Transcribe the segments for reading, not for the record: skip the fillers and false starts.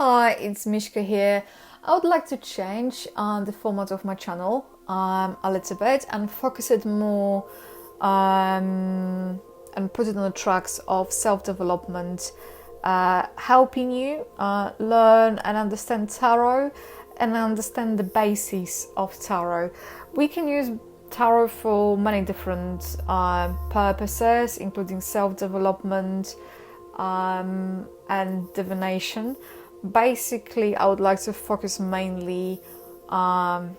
Hi, it's Mishka here. I would like to change the format of my channel a little bit and focus it more and put it on the tracks of self-development, helping you learn and understand tarot and understand the basis of tarot. We can use tarot for many different purposes, including self-development and divination. Basically, I would like to focus mainly on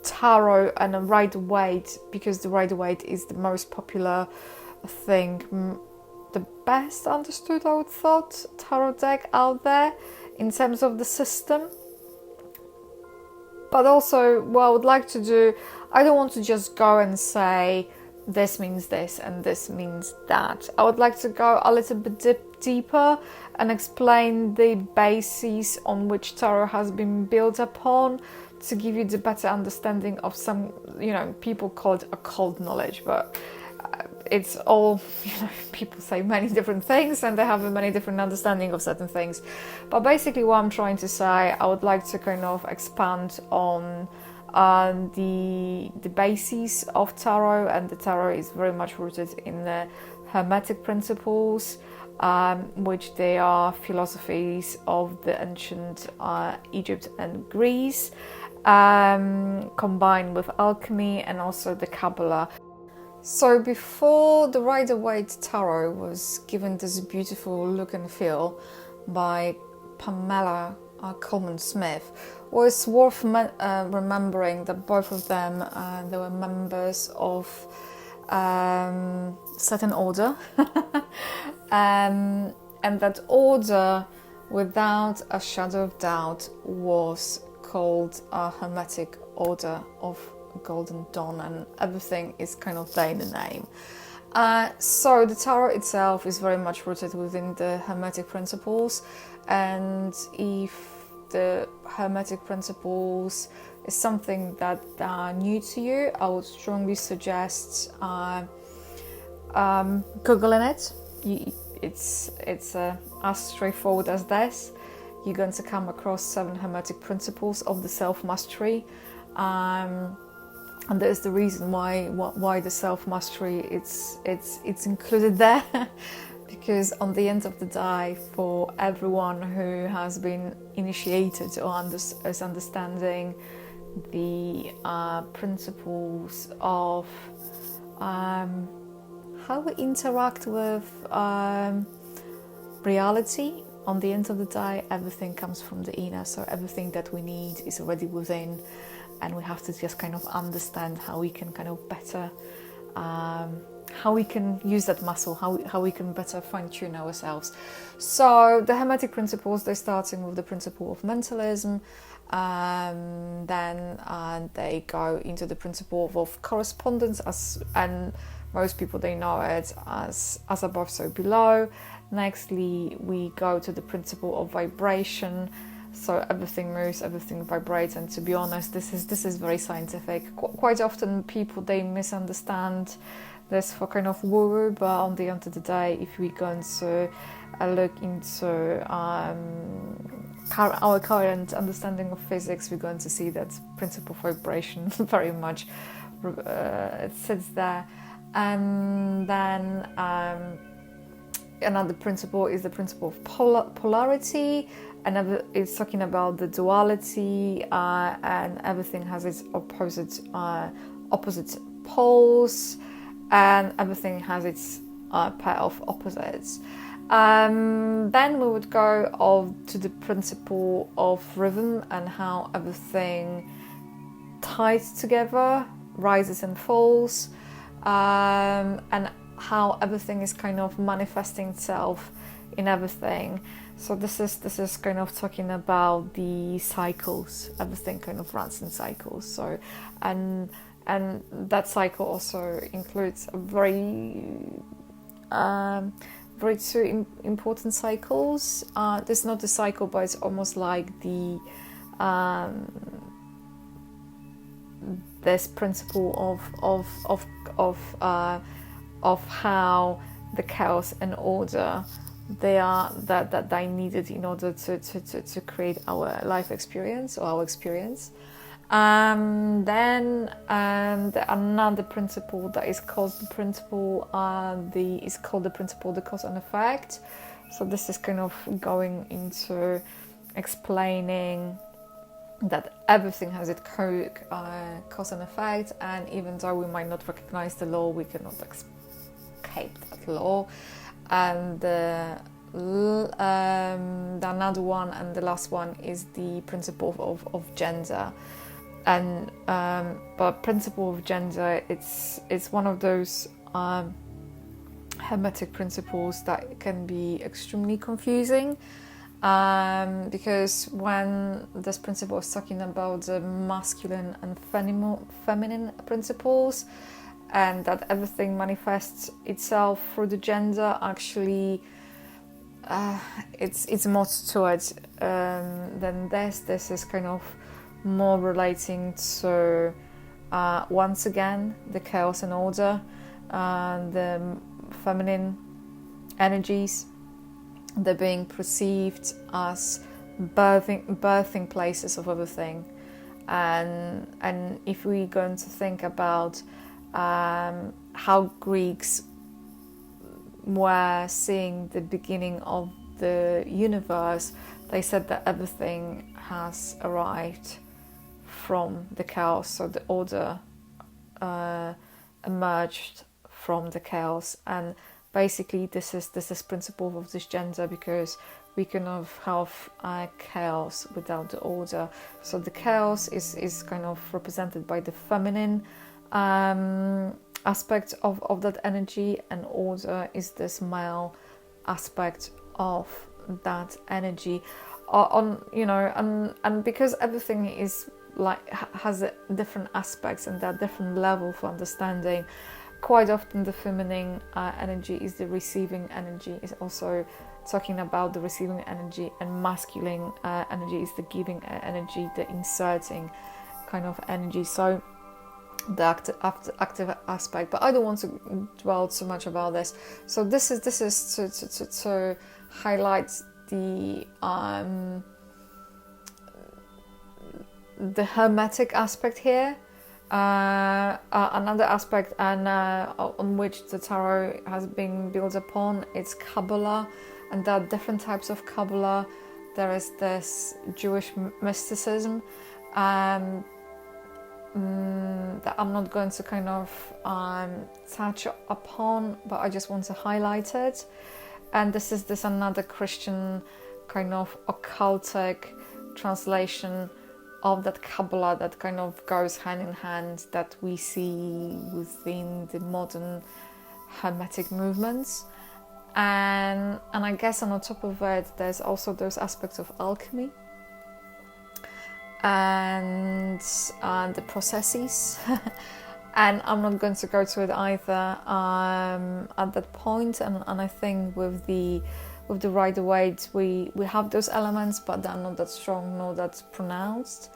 tarot and a Rider Waite, because the Rider Waite is the most popular thing, the best understood, I would thought, tarot deck out there in terms of the system. But also, what I would like to do, I don't want to just go and say this means this and this means that. I would like to go a little bit deeper and explain the basis on which tarot has been built upon, to give you the better understanding of some, people call it occult knowledge, but it's all, people say many different things and they have a many different understanding of certain things. But basically what I'm trying to say, I would like to kind of expand on the basis of tarot, and the tarot is very much rooted in the Hermetic principles, which they are philosophies of the ancient Egypt and Greece, combined with alchemy and also the Kabbalah. So before the Rider Waite tarot was given this beautiful look and feel by Pamela Coleman Smith, was worth remembering that both of them they were members of certain order, and that order, without a shadow of doubt, was called a Hermetic Order of Golden Dawn, and everything is kind of there in the name. So the tarot itself is very much rooted within the Hermetic principles, and if the Hermetic principles is something that new to you, I would strongly suggest Googling it. It's as straightforward as this. You're going to come across 7 Hermetic principles of the self-mastery, and there's the reason why the self-mastery it's included there. Because on the end of the day, for everyone who has been initiated or is understanding the principles of how we interact with reality, on the end of the day, everything comes from the inner. So everything that we need is already within, and we have to just kind of understand how we can kind of better how we can use that muscle, how we can better fine-tune ourselves. So the Hermetic principles, they're starting with the principle of mentalism, then they go into the principle of correspondence, and most people, they know it as above, so below. Nextly, we go to the principle of vibration. So everything moves, everything vibrates, and to be honest, this is very scientific. Quite often people, they misunderstand this for kind of woo-woo, but on the end of the day, if we go into look into our current understanding of physics, we're going to see that principle of vibration very much it sits there. And then another principle is the principle of polarity, and it's talking about the duality, and everything has its opposite poles, and everything has its pair of opposites. Then we would go to the principle of rhythm, and how everything ties together, rises and falls, and how everything is kind of manifesting itself in everything. So this is kind of talking about the cycles. Everything kind of runs in cycles. So and that cycle also includes a very two important cycles. This is not a cycle, but it's almost like the this principle of how the chaos and order that they needed in order to create our life experience or our experience. Then another principle that is called the principle the cause and effect. So this is kind of going into explaining that everything has its cause and effect, and even though we might not recognize the law, we cannot escape that law. And another one, and the last one, is the principle of gender. And but principle of gender, it's one of those hermetic principles that can be extremely confusing, because when this principle is talking about the masculine and feminine principles, and that everything manifests itself through the gender, actually it's more to it than this. This is kind of more relating to once again the chaos and order, the feminine energies, they're being perceived as birthing places of everything. And if we're going to think about how Greeks were seeing the beginning of the universe, they said that everything has arrived from the chaos, so the order emerged from the chaos. And basically this is principle of this gender, because we cannot have chaos without the order. So the chaos is kind of represented by the feminine aspect of that energy, and order is this male aspect of that energy. And because everything is has different aspects and there are different levels for understanding, quite often the feminine energy is the receiving energy, is also talking about the receiving energy, and masculine energy is the giving energy, the inserting kind of energy. So the active aspect, but I don't want to dwell too much about this. So this is to highlight the hermetic aspect here. Another aspect, and on which the tarot has been built upon, it's Kabbalah, and there are different types of Kabbalah. There is this Jewish mysticism that I'm not going to kind of touch upon, but I just want to highlight it. And this is another Christian kind of occultic translation of that Kabbalah that kind of goes hand in hand, that we see within the modern Hermetic movements. And I guess on top of it, there's also those aspects of alchemy and the processes. And I'm not going to go to it either at that point. And I think with the Rider Waite, we have those elements, but they're not that strong nor that pronounced.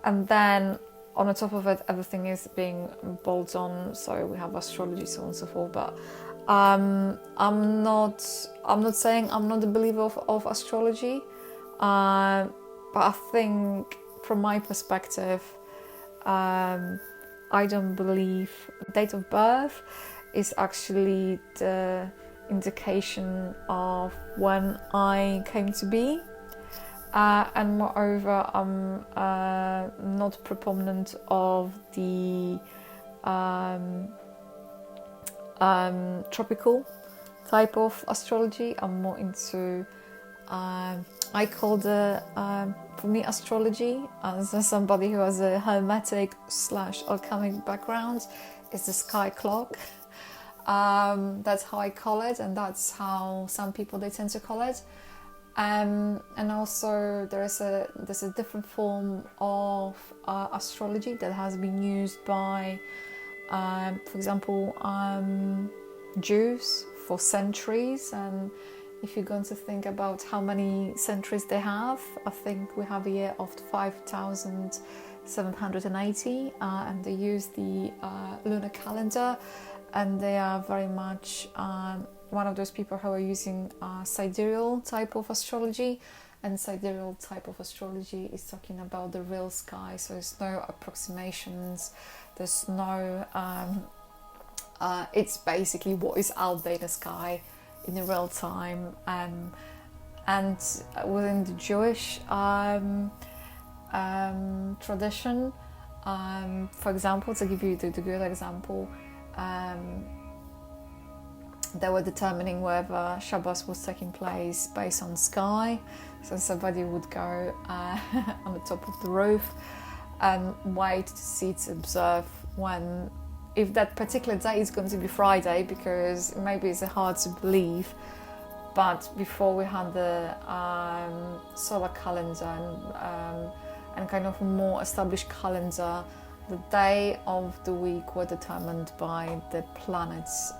And then on the top of it, everything is being bolted on. So we have astrology, so on and so forth. But I'm not saying I'm not a believer of astrology, but I think from my perspective, I don't believe date of birth is actually the indication of when I came to be. And moreover, I'm not proponent of the tropical type of astrology. I'm more into, I call for me, astrology, as somebody who has a hermetic / alchemic background, is the sky clock. That's how I call it, and that's how some people they tend to call it. And also there's a different form of astrology that has been used by, for example, Jews for centuries. And if you're going to think about how many centuries they have, I think we have a year of 5,780, and they use the lunar calendar, and they are very much one of those people who are using sidereal type of astrology, and sidereal type of astrology is talking about the real sky, so there's no approximations, there's no it's basically what is out there in the sky in the real time. And within the Jewish tradition, for example, to give you the good example, they were determining whether Shabbos was taking place based on sky. So somebody would go on the top of the roof and wait to see, to observe when, if that particular day is going to be Friday, because maybe it's hard to believe, but before we had the solar calendar and kind of a more established calendar, the day of the week were determined by the planets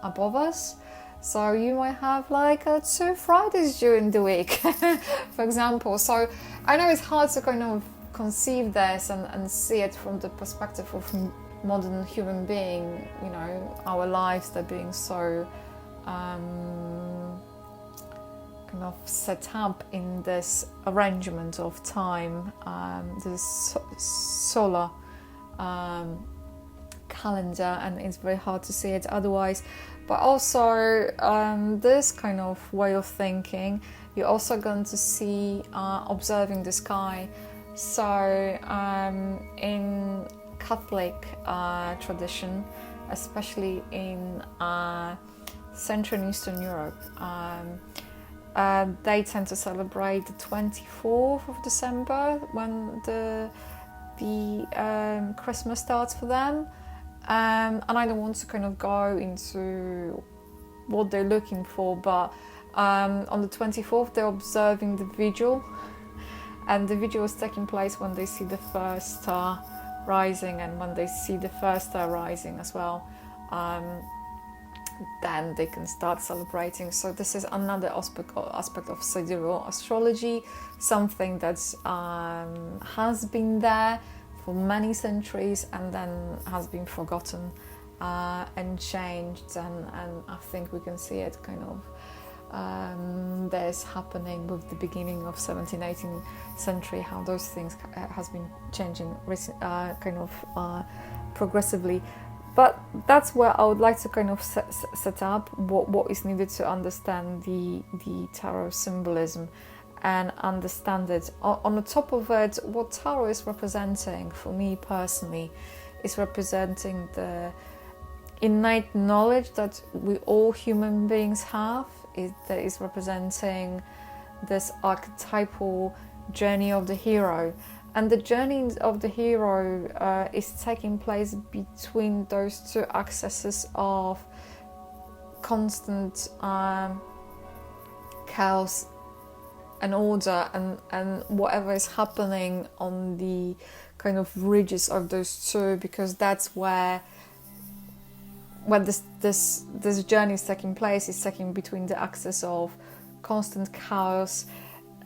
above us. So you might have like 2 Fridays during the week, for example. So I know it's hard to kind of conceive this and see it from the perspective of modern human being, you know, our lives, they're being so kind of set up in this arrangement of time, this solar calendar, and it's very hard to see it otherwise. But also this kind of way of thinking, you're also going to see observing the sky. So in Catholic tradition, especially in Central and Eastern Europe, they tend to celebrate the 24th of December when the Christmas starts for them. And I don't want to kind of go into what they're looking for, but on the 24th they're observing the vigil, and the vigil is taking place when they see the first star rising, and when they see the first star rising as well, then they can start celebrating. So this is another aspect of sidereal astrology, something that has been there for many centuries and then has been forgotten and changed, and I think we can see it kind of there's happening with the beginning of 17th, 18th century, how those things has been changing kind of progressively. But that's where I would like to kind of set up what is needed to understand the tarot symbolism and understand it. On the top of it, what tarot is representing for me personally is representing the innate knowledge that we all human beings have. That is representing this archetypal journey of the hero. And the journey of the hero is taking place between those two axes of constant chaos and order, and whatever is happening on the kind of ridges of those two, because that's where when this journey is taking place, is taking between the axis of constant chaos,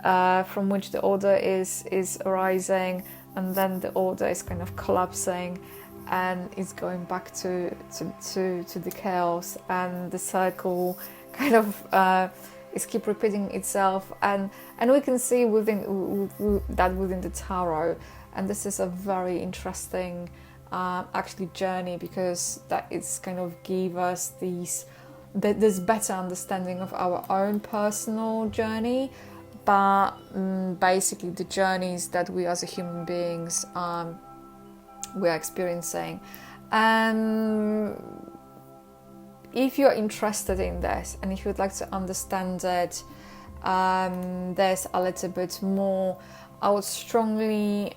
from which the order is arising, and then the order is kind of collapsing and is going back to the chaos, and the circle kind of is keep repeating itself, and we can see within the tarot. And this is a very interesting actually journey, because that is kind of give us this better understanding of our own personal journey, but basically the journeys that we as a human beings we are experiencing. And if you're interested in this, and if you'd like to understand it, there's a little bit more, I would strongly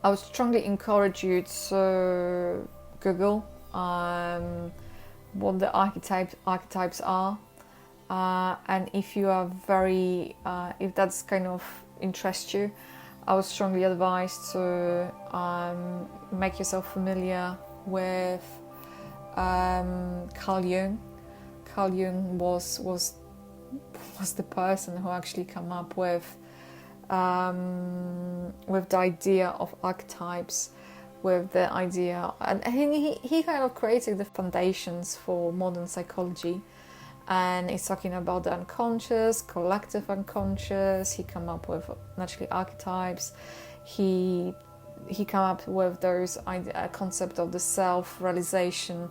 encourage you to Google what the archetypes are, and if you are if that's kind of interests you, I would strongly advise to make yourself familiar with Carl Jung. Carl Jung was the person who actually came up with the idea of archetypes, with the idea, and he kind of created the foundations for modern psychology, and he's talking about the unconscious, collective unconscious. He came up with naturally archetypes. He came up with those concept of the self-realization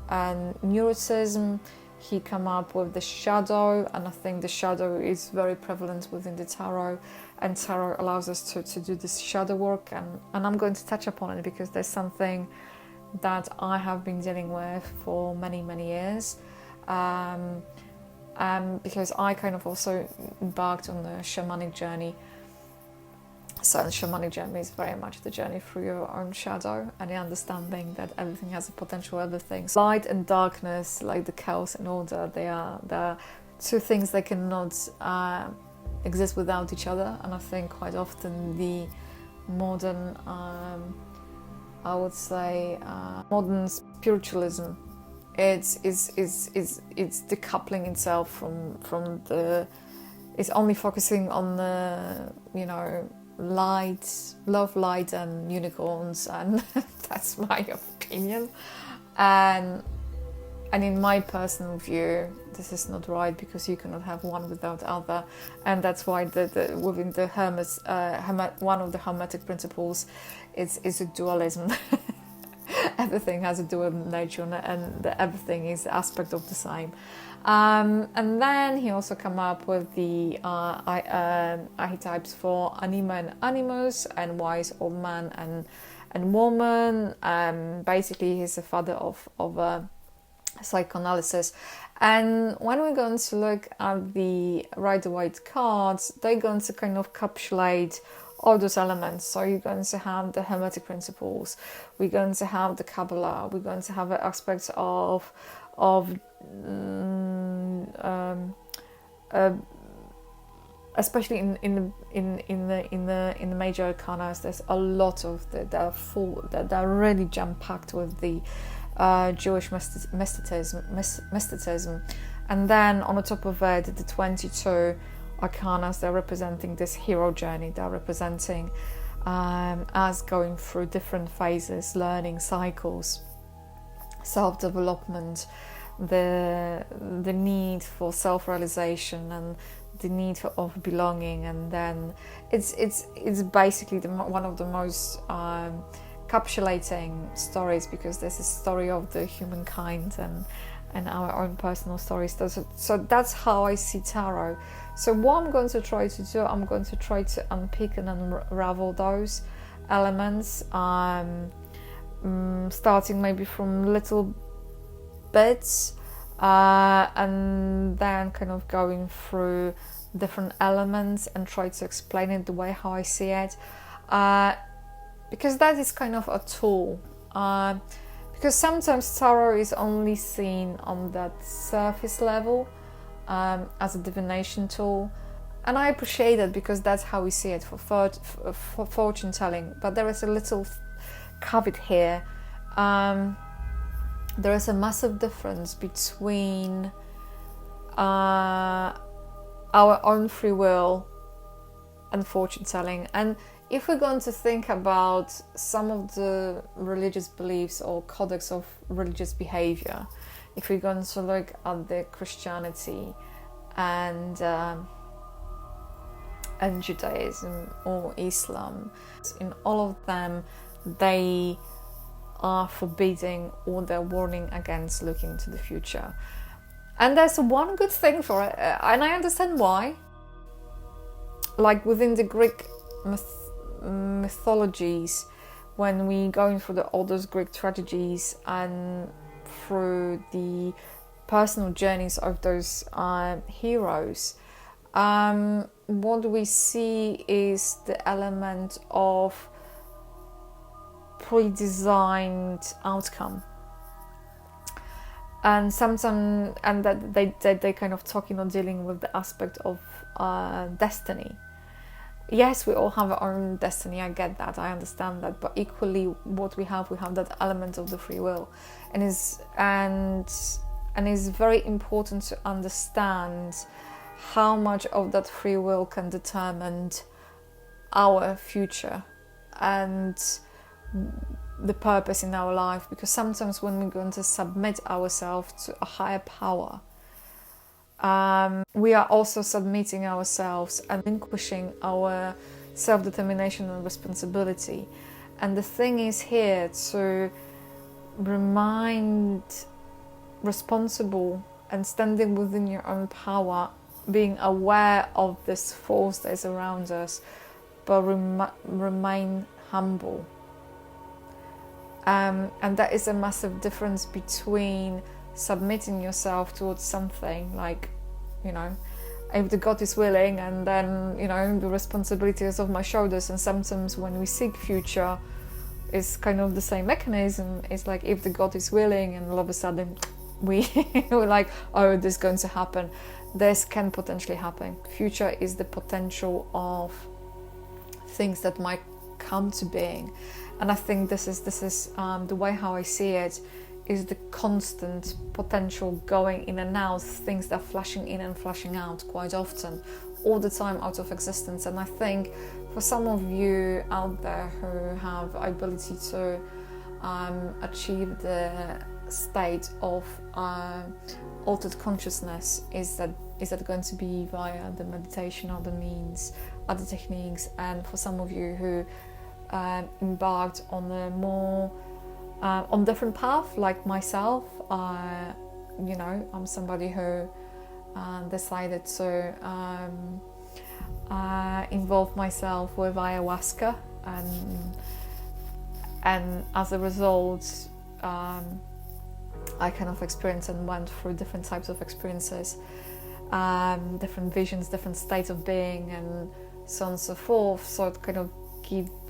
and neuroticism. He came up with the shadow, and I think the shadow is very prevalent within the tarot, and tarot allows us to do this shadow work, and I'm going to touch upon it because there's something that I have been dealing with for many years, because I kind of also embarked on the shamanic journey. So the shamanic journey is very much the journey through your own shadow and the understanding that everything has a potential, everything. Light and darkness, like the chaos and order, they are two things that cannot exist without each other. And I think quite often the modern, I would say, modern spiritualism, it's decoupling itself from the, it's only focusing on the, you know, light, love, light and unicorns, and that's my opinion. And in my personal view, this is not right, because you cannot have one without other, and that's why the within the one of the Hermetic principles is a dualism. Everything has a dual nature, and everything is the aspect of the same. And then he also came up with the archetypes for anima and animus, and wise old man and woman. Basically, he's the father of psychoanalysis. And when we're going to look at the Rider Waite cards, they're going to kind of encapsulate all those elements. So you're going to have the Hermetic principles, we're going to have the Kabbalah, we're going to have aspects of especially in the major arcana. There's a lot of that are really jam packed with the Jewish mysticism, and then on the top of it, the 22 arcanas, they're representing this hero journey. They're representing us going through different phases, learning cycles, self-development, the need for self-realization and the need of belonging. And then it's basically one of the most encapsulating stories, because there's a story of the humankind and our own personal stories. So that's how I see tarot. So what I'm going to try to do, I'm going to try to unpick and unravel those elements, starting maybe from little bits, and then kind of going through different elements and try to explain it the way how I see it, because that is kind of a tool, because sometimes tarot is only seen on that surface level, as a divination tool, and I appreciate it because that's how we see it for fortune telling. But there is a little caveat here. There is a massive difference between our own free will and fortune telling. And if we're going to think about some of the religious beliefs or codex of religious behavior, if we're going to look at the Christianity and Judaism or Islam, in all of them they are forbidding or they're warning against looking to the future. And there's one good thing for it, and I understand why. Like within the Greek mythologies, when we go through all those Greek tragedies and through the personal journeys of those heroes, what we see is the element of pre-designed outcome, and sometimes, and that they kind of talking or dealing with the aspect of destiny. Yes, we all have our own destiny, I get that, I understand that, but equally what we have that element of the free will, and it's very important to understand how much of that free will can determine our future, and the purpose in our life, because sometimes when we're going to submit ourselves to a higher power, we are also submitting ourselves and relinquishing our self-determination and responsibility. And the thing is here to remain responsible and standing within your own power, being aware of this force that is around us, but remain humble. And that is a massive difference between submitting yourself towards something like, you know, if the God is willing, and then, you know, the responsibility is off my shoulders. And sometimes when we seek future, it's kind of the same mechanism. It's like, if the God is willing, and all of a sudden we're like, oh, this is going to happen. This can potentially happen. Future is the potential of things that might come to being. And I think this is the way how I see it, is the constant potential going in and out, things that are flashing in and flashing out quite often, all the time, out of existence. And I think for some of you out there who have ability to achieve the state of altered consciousness, is that going to be via the meditation, other means, other techniques? And for some of you who embarked on a more on different path, like myself, you know, I'm somebody who decided to involve myself with ayahuasca, and as a result, I kind of experienced and went through different types of experiences, different visions, different states of being, and so on and so forth. So it kind of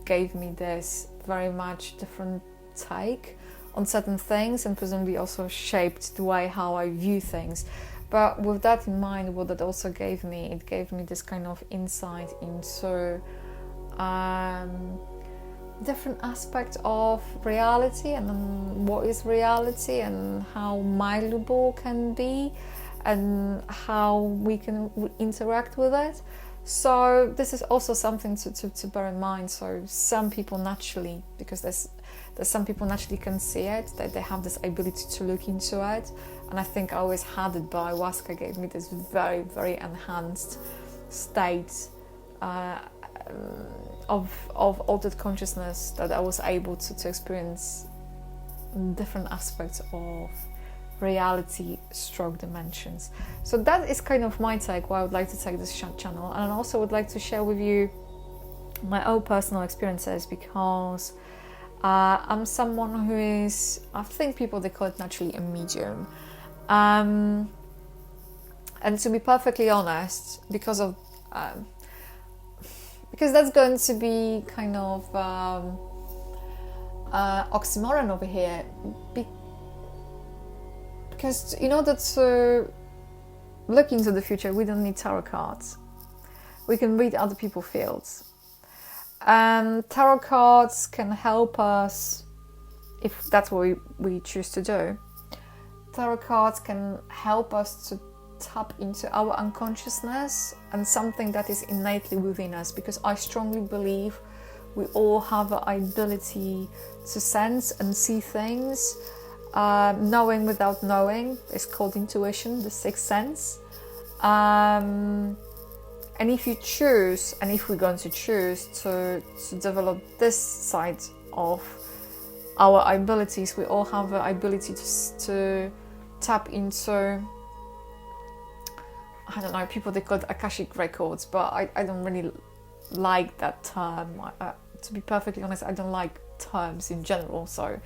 gave me this very much different take on certain things, and presumably also shaped the way how I view things. But with that in mind, what that also gave me, it gave me this kind of insight into different aspects of reality, and what is reality, and how malleable can be, and how we can interact with it. So this is also something to bear in mind. So some people naturally, because there's some people naturally can see it, that they have this ability to look into it, and I think I always had it, but ayahuasca gave me this very, very enhanced state of altered consciousness, that I was able to experience different aspects of reality stroke dimensions. So that is kind of my take, why I would like to take this channel. And I also would like to share with you my own personal experiences, because I'm someone who is, I think people, they call it naturally a medium, and to be perfectly honest, because that's going to be kind of oxymoron over here, because in order to look into the future, we don't need tarot cards. We can read other people's fields. And tarot cards can help us, if that's what we choose to do. Tarot cards can help us to tap into our unconsciousness and something that is innately within us, because I strongly believe we all have an ability to sense and see things. Knowing without knowing is called intuition, the sixth sense. And if you choose, and if we're going to choose to develop this side of our abilities, we all have the ability to tap into, I don't know, people, they call it Akashic records, but I don't really like that term. To be perfectly honest, I don't like terms in general, so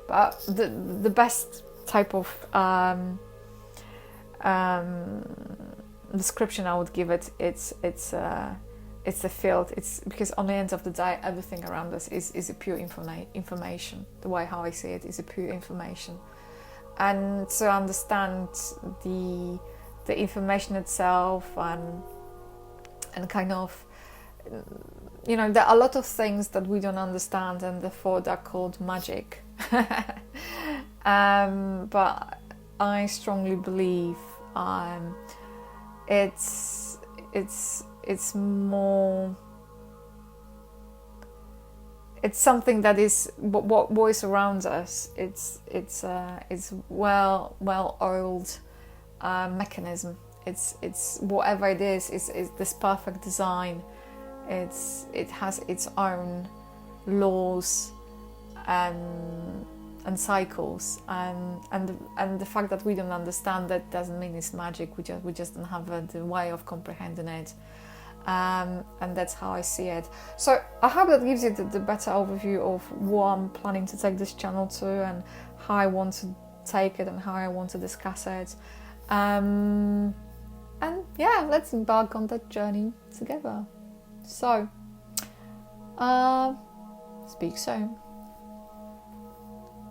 but the best type of description I would give it, it's a field. It's because on the end of the day, everything around us is a pure information. The way how I see it is a pure information, and to understand the information itself, and kind of, you know, there are a lot of things that we don't understand, and therefore they're called magic. But I strongly believe it's it's something that is what is around us. It's well oiled mechanism. It's whatever it is this perfect design. It has its own laws and cycles, and the fact that we don't understand that doesn't mean it's magic. We just don't have the way of comprehending it, and that's how I see it. So I hope that gives you the better overview of what I'm planning to take this channel to, and how I want to take it, and how I want to discuss it. And yeah, let's embark on that journey together. So speak soon.